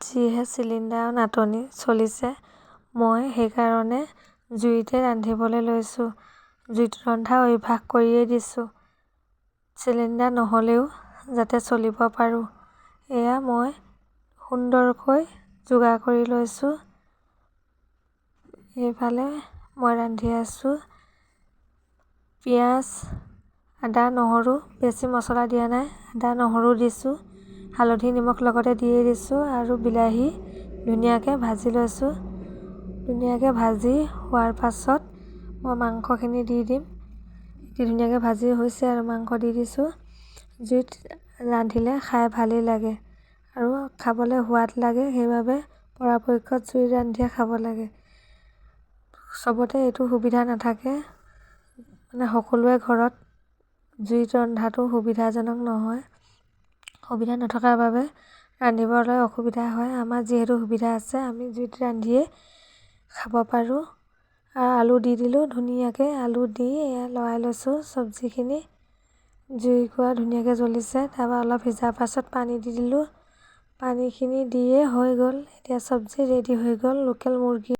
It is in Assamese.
যিহে চিলিণ্ডাৰৰ নাটনি চলিছে, মই সেইকাৰণে জুইতে ৰান্ধিবলৈ লৈছোঁ। জুইত ৰন্ধা অভ্যাস কৰিয়েই দিছোঁ, চিলিণ্ডাৰ নহ'লেও যাতে চলিব পাৰোঁ। এয়া মই সুন্দৰকৈ যোগাৰ কৰি লৈছোঁ। এইফালে মই ৰান্ধি আছোঁ। পিঁয়াজ, আদা, নহৰু, বেছি মছলা দিয়া নাই। আদা, নহৰু দিছোঁ, হালধি, নিমখ লগতে দিয়ে দিছোঁ আৰু বিলাহী ধুনীয়াকৈ ভাজি লৈছোঁ। ধুনীয়াকৈ ভাজি হোৱাৰ পাছত মই মাংসখিনি দি দিম। ধুনীয়াকৈ ভাজি হৈছে আৰু মাংস দি দিছোঁ। জুইত ৰান্ধিলে খাই ভালেই লাগে আৰু খাবলৈ সোৱাদ লাগে, সেইবাবে পৰাপক্ষত জুইত ৰান্ধিয়ে খাব লাগে। চবতে এইটো সুবিধা নাথাকে, মানে সকলোৱে ঘৰত জুইত ৰন্ধাটো সুবিধাজনক নহয়। সুবিধা নথকাৰ বাবে ৰান্ধিবলৈ অসুবিধা হয়। আমাৰ যিহেতু সুবিধা আছে, আমি জুইত ৰান্ধিয়ে খাব পাৰোঁ। আৰু আলু দি দিলোঁ ধুনীয়াকৈ। আলু দি এয়া লৰাই লৈছোঁ চব্জিখিনি। জুইকুৰা ধুনীয়াকৈ জ্বলিছে। তাৰপৰা অলপ সিজাৰ পাছত পানী দি দিলোঁ। পানীখিনি দিয়ে হৈ গ'ল। এতিয়া চব্জি ৰেডি হৈ গ'ল। লোকেল মুৰ্গী